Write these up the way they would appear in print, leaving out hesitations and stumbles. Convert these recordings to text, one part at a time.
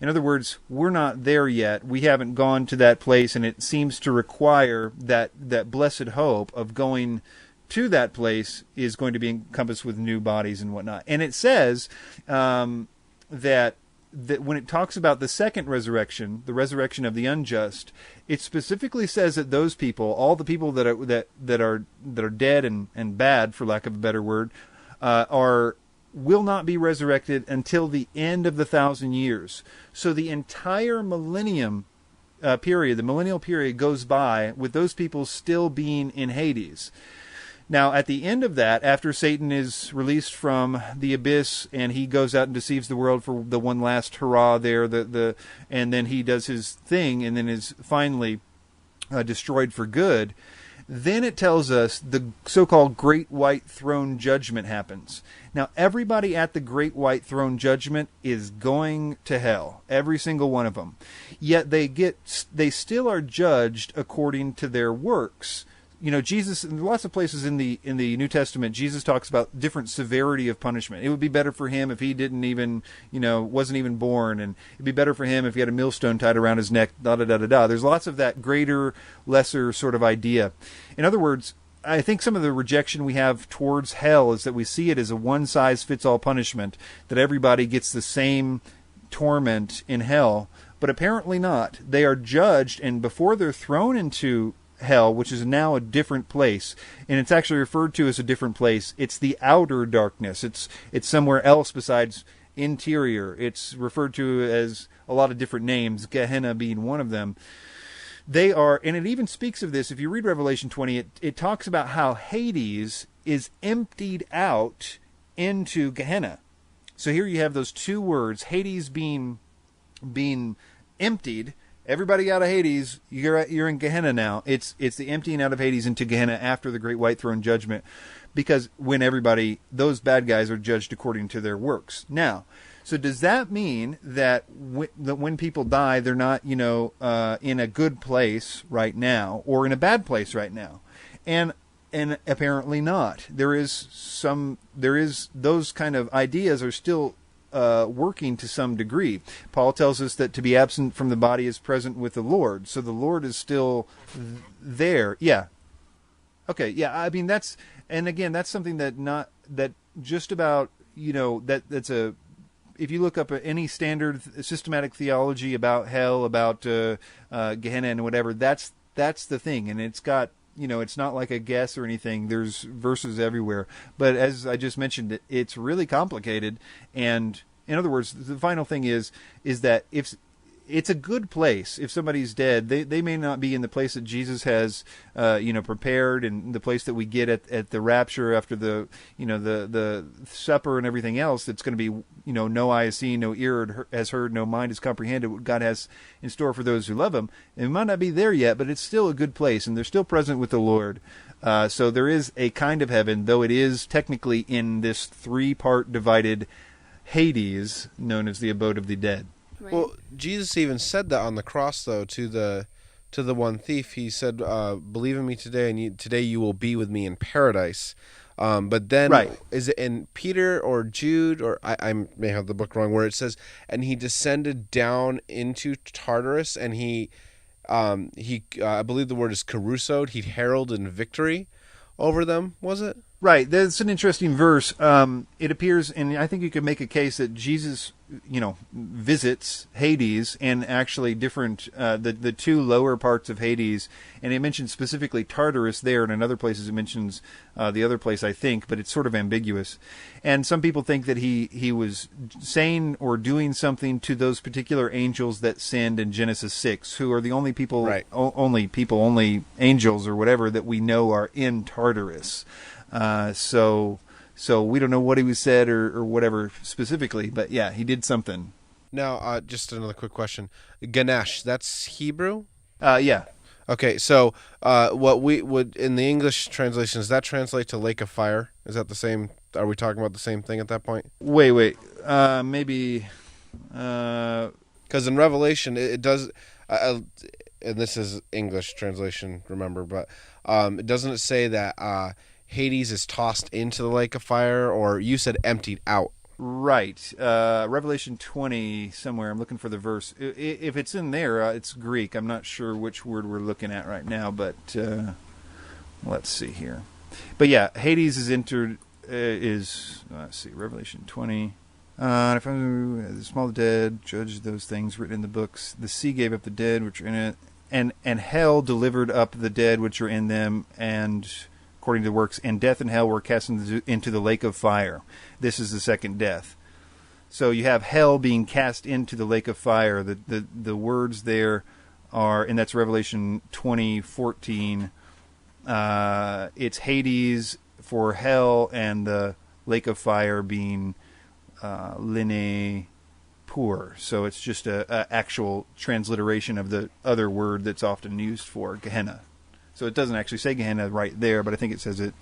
In other words, we're not there yet. We haven't gone to that place, and it seems to require that blessed hope of going to that place is going to be encompassed with new bodies and whatnot. And it says that when it talks about the second resurrection, the resurrection of the unjust, it specifically says that those people, all the people that are dead and bad, for lack of a better word, will not be resurrected until the end of the 1,000 years. So the entire millennium period, the millennial period, goes by with those people still being in Hades. Now, at the end of that, after Satan is released from the abyss and he goes out and deceives the world for the one last hurrah there, and then he does his thing and then is finally destroyed for good, then it tells us the so-called Great White Throne Judgment happens. Now, everybody at the Great White Throne Judgment is going to hell, every single one of them. Yet they still are judged according to their works. You know, Jesus, in lots of places in the New Testament, Jesus talks about different severity of punishment. It would be better for him if he didn't even, wasn't even born, and it'd be better for him if he had a millstone tied around his neck, da-da-da-da-da. There's lots of that greater, lesser sort of idea. In other words, I think some of the rejection we have towards hell is that we see it as a one-size-fits-all punishment, that everybody gets the same torment in hell, but apparently not. They are judged, and before they're thrown into hell, which is now a different place, and it's actually referred to as a different place. It's the outer darkness. It's somewhere else besides interior. It's referred to as a lot of different names, Gehenna being one of them. They are, and it even speaks of this, if you read Revelation 20, it talks about how Hades is emptied out into Gehenna. So here you have those two words, Hades being emptied. Everybody out of Hades, you're in Gehenna now. It's the emptying out of Hades into Gehenna after the Great White Throne Judgment, because when those bad guys are judged according to their works. Now, so does that mean that when people die, they're not, in a good place right now or in a bad place right now? And apparently not. There is those kind of ideas are still working to some degree. Paul tells us that to be absent from the body is present with the Lord. So the Lord is still there. Yeah. Okay. Yeah. I mean, that's something that just about, if you look up any standard systematic theology about hell, about Gehenna and whatever, that's the thing. And it's got, it's not like a guess or anything. There's verses everywhere. But as I just mentioned, it's really complicated. And in other words, the final thing is that if it's a good place, if somebody's dead, they may not be in the place that Jesus has, prepared, and the place that we get at the rapture after the supper and everything else. That's going to be, no eye has seen, no ear has heard, no mind has comprehended what God has in store for those who love Him. And it might not be there yet, but it's still a good place, and they're still present with the Lord. So there is a kind of heaven, though it is technically in this 3-part divided Hades, known as the abode of the dead. Right. Well, Jesus even said that on the cross, though, to the one thief. He said, "Believe in me today, and today you will be with me in paradise." But then, right. Is it in Peter or Jude, or I may have the book wrong, where it says, "And he descended down into Tartarus, and he I believe the word is carusoed. He heralded in victory over them." Was it? Right. That's an interesting verse. It appears, and I think you could make a case that Jesus, visits Hades and actually different, the two lower parts of Hades. And it mentions specifically Tartarus there, and in other places it mentions the other place, I think, but it's sort of ambiguous. And some people think that he was saying or doing something to those particular angels that sinned in Genesis 6, who are the only people, right. only angels or whatever that we know are in Tartarus. So we don't know what he said or whatever specifically, but yeah, he did something. Now, just another quick question. Ganesh, that's Hebrew? Yeah. Okay, so what we would, in the English translation, does that translate to lake of fire? Is that the same? Are we talking about the same thing at that point? Wait. Maybe. Because in Revelation, it does, and this is English translation, remember, but doesn't it say that Hades is tossed into the lake of fire, or you said emptied out? Right. Revelation 20 somewhere. I'm looking for the verse. If it's in there, it's Greek. I'm not sure which word we're looking at right now, but let's see here. But yeah, Hades is entered. Let's see, Revelation 20. I found the small dead judged those things written in the books. The sea gave up the dead which are in it, and hell delivered up the dead which are in them, and according to the works, and death and hell were cast into the lake of fire. This is the second death. So you have hell being cast into the lake of fire. The words there are, and that's Revelation 20:14. It's Hades for hell, and the lake of fire being Lene Pur. So it's just a actual transliteration of the other word that's often used for Gehenna. So it doesn't actually say Gehenna right there, but I think it says it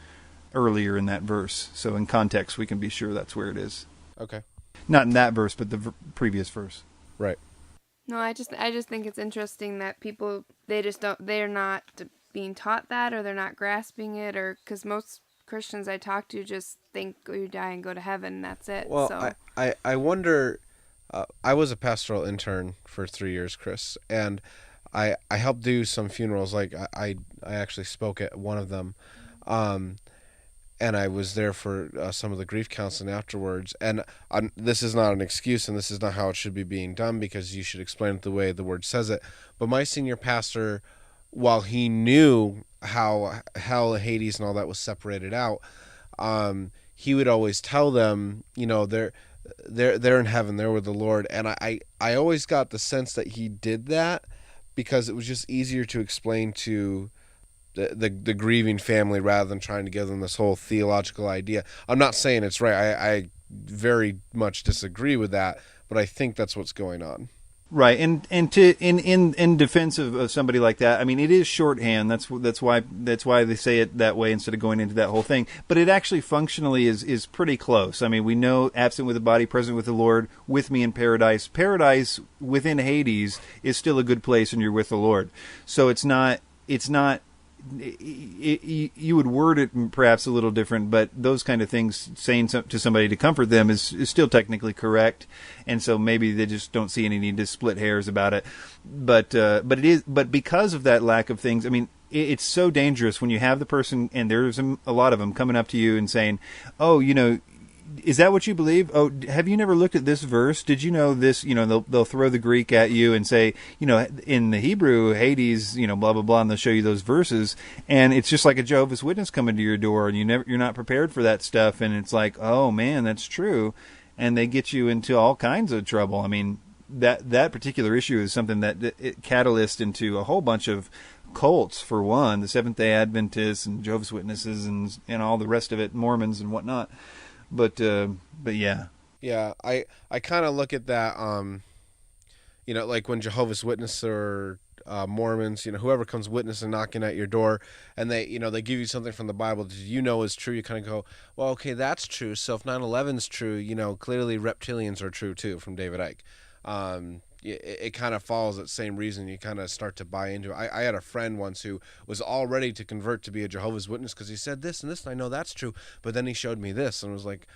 earlier in that verse. So in context, we can be sure that's where it is. Okay. Not in that verse, but the previous verse. Right. No, I just think it's interesting that people, they're not being taught that, or they're not grasping it, or because most Christians I talk to just think, oh, you die and go to heaven, and that's it. Well, so. I wonder. I was a pastoral intern for 3 years, Chris, and I helped do some funerals. Like I actually spoke at one of them, and I was there for some of the grief counseling afterwards. And this is not an excuse, and this is not how it should be being done, because you should explain it the way the word says it. But my senior pastor, while he knew how hell, Hades, and all that was separated out, he would always tell them, they're in heaven, they're with the Lord. And I always got the sense that he did that because it was just easier to explain to the grieving family rather than trying to give them this whole theological idea. I'm not saying it's right. I very much disagree with that, but I think that's what's going on. Right, and in defense of somebody like that, I mean, it is shorthand. That's why they say it that way instead of going into that whole thing. But it actually functionally is pretty close. I mean, we know absent with the body, present with the Lord, with me in paradise. Paradise within Hades is still a good place, and you're with the Lord. So it's not. You would word it perhaps a little different, but those kind of things, saying to somebody to comfort them is still technically correct, and so maybe they just don't see any need to split hairs about it. But because of that lack of things, I mean, it's so dangerous when you have the person, and there's a lot of them coming up to you and saying, "Oh, is that what you believe? Oh, have you never looked at this verse? Did you know this?" They'll throw the Greek at you and say, in the Hebrew, Hades, blah, blah, blah, and they'll show you those verses. And it's just like a Jehovah's Witness coming to your door, and you're not prepared for that stuff. And it's like, oh man, that's true. And they get you into all kinds of trouble. I mean, that particular issue is something that it catalyzed into a whole bunch of cults, for one, the Seventh-day Adventists and Jehovah's Witnesses and all the rest of it, Mormons and whatnot. But yeah. Yeah, I kind of look at that, like when Jehovah's Witnesses or Mormons, whoever comes witnessing, knocking at your door, and they give you something from the Bible that is true. You kind of go, well, okay, that's true. So if 9/11 is true, clearly reptilians are true too, from David Icke. It kind of follows that same reason. You kind of start to buy into it. I had a friend once who was all ready to convert to be a Jehovah's Witness because he said this and this, and I know that's true. But then he showed me this, and was like,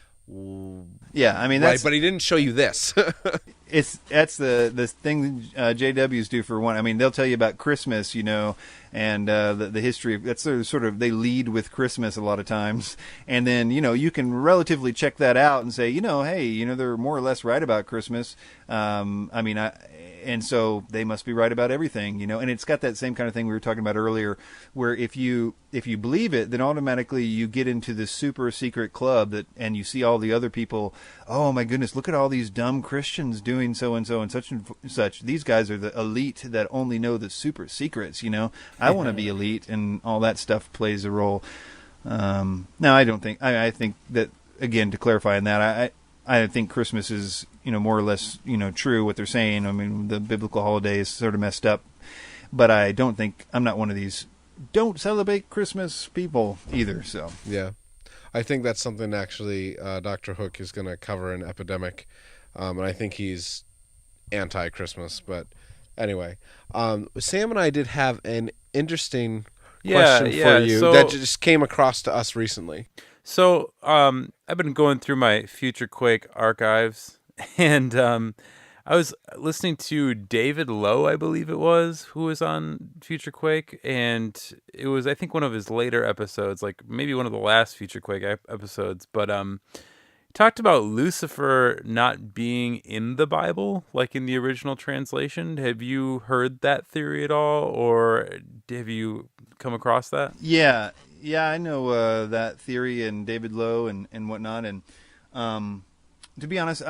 yeah, I mean, right, but he didn't show you this. That's the thing JWs do, for one. I mean, they'll tell you about Christmas, and the history. That's sort of, they lead with Christmas a lot of times, and then you can relatively check that out and say, hey, they're more or less right about Christmas. And so they must be right about everything, and it's got that same kind of thing we were talking about earlier, where if you believe it, then automatically you get into this super secret club and you see all the other people. Oh my goodness, look at all these dumb Christians doing so and so and such. These guys are the elite that only know the super secrets, I want to be elite, and all that stuff plays a role. Now, I don't think, I think that, again, to clarify on that, I think Christmas is, more or less, true what they're saying. I mean, the biblical holiday is sort of messed up, but I'm not one of these don't celebrate Christmas people either. So yeah, I think that's something actually Dr. Hook is going to cover in Epidemic, and I think he's anti-Christmas. But anyway, Sam and I did have an interesting question for you that just came across to us recently. So, I've been going through my Future Quake archives, and I was listening to David Lowe, I believe it was, who was on Future Quake, and it was, I think, one of his later episodes, like maybe one of the last Future Quake episodes, but he talked about Lucifer not being in the Bible, like in the original translation. Have you heard that theory at all, or have you come across that? Yeah, yeah, I know that theory and David Lowe and whatnot. And to be honest,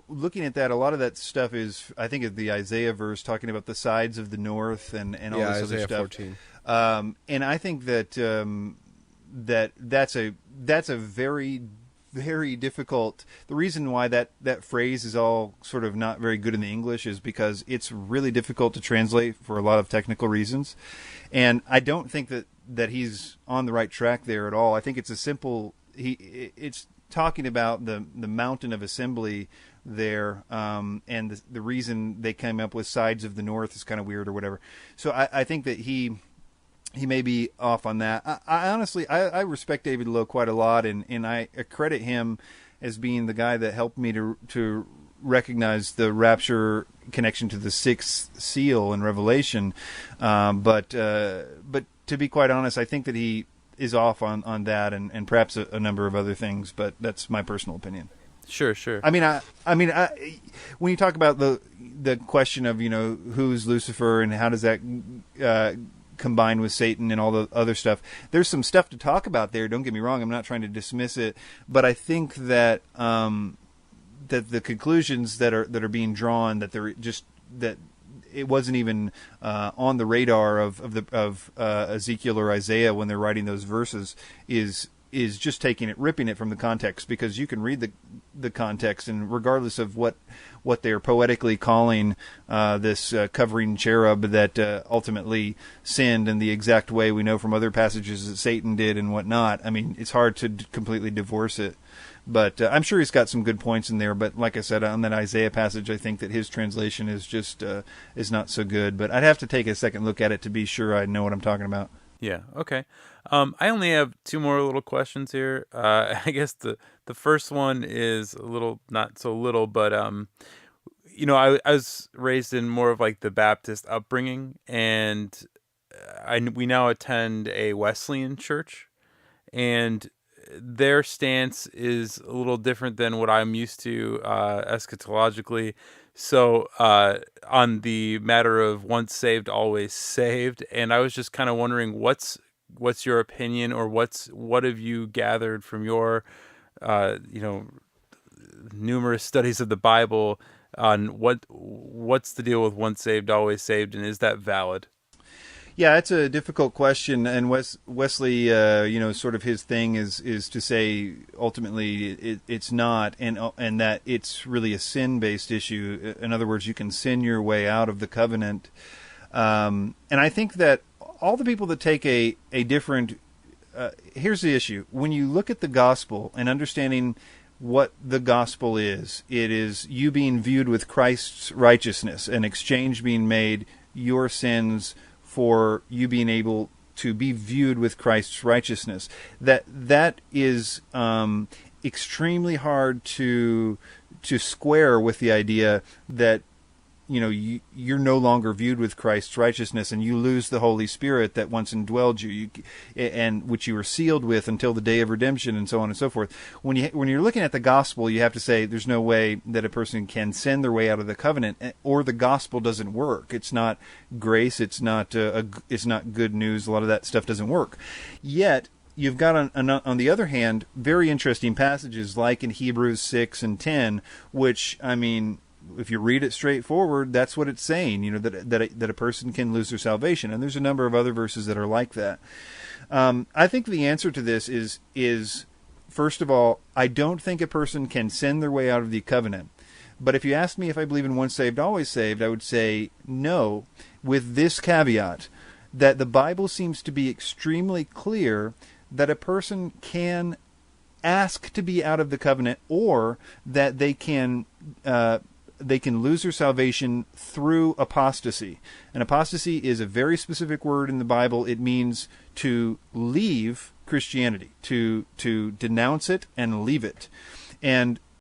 looking at that, a lot of that stuff is, I think, of the Isaiah verse talking about the sides of the north and all this Isaiah other stuff. 14. And I think that that's a very very difficult. The reason why that phrase is all sort of not very good in the English is because it's really difficult to translate for a lot of technical reasons. And I don't think that he's on the right track there at all. I think it's a simple. It's talking about the mountain of assembly there, and the reason they came up with sides of the north is kind of weird or whatever. So I think that he may be off on that. I honestly respect David Lowe quite a lot, and I credit him as being the guy that helped me to recognize the rapture connection to the sixth seal in Revelation. But to be quite honest, I think that he is off on that and perhaps a number of other things. But that's my personal opinion. Sure. I mean, when you talk about the question of who's Lucifer and how does that combined with Satan and all the other stuff, there's some stuff to talk about there. Don't get me wrong. I'm not trying to dismiss it, but I think that that the conclusions that are being drawn, that it wasn't even on the radar of Ezekiel or Isaiah when they're writing those verses, is just ripping it from the context, because you can read the context, and regardless of what they're poetically calling this covering cherub that ultimately sinned in the exact way we know from other passages that Satan did and whatnot, I mean, it's hard to completely divorce it. But I'm sure he's got some good points in there. But like I said, on that Isaiah passage, I think that his translation is just is not so good. But I'd have to take a second look at it to be sure I know what I'm talking about. Yeah. Okay. I only have two more little questions here. I guess the first one is a little, not so little, but I was raised in more of like the Baptist upbringing, and we now attend a Wesleyan church, and their stance is a little different than what I'm used to eschatologically. So on the matter of once saved, always saved, and I was just kind of wondering what's your opinion, or what have you gathered from your numerous studies of the Bible on what's the deal with once saved, always saved, and is that valid? Yeah, it's a difficult question, and Wesley, sort of his thing is to say ultimately it's not, and that it's really a sin-based issue. In other words, you can sin your way out of the covenant, and I think that all the people that take a different, here's the issue: when you look at the gospel and understanding what the gospel is, it is you being viewed with Christ's righteousness, an exchange being made, your sins for you being able to be viewed with Christ's righteousness. That is extremely hard to square with the idea that you're no longer viewed with Christ's righteousness, and you lose the Holy Spirit that once indwelled you, and which you were sealed with until the day of redemption, and so on and so forth. When you're looking at the gospel, you have to say there's no way that a person can sin their way out of the covenant, or the gospel doesn't work. It's not grace. It's not good news. A lot of that stuff doesn't work. Yet you've got on the other hand very interesting passages like in Hebrews 6 and 10, which, I mean, if you read it straightforward, that's what it's saying, that a person can lose their salvation. And there's a number of other verses that are like that. I think the answer to this is first of all, I don't think a person can sin their way out of the covenant. But if you ask me if I believe in once saved, always saved, I would say no, with this caveat, that the Bible seems to be extremely clear that a person can ask to be out of the covenant, or that they can lose their salvation through apostasy. And apostasy is a very specific word in the Bible. It means to leave Christianity, to denounce it and leave it. And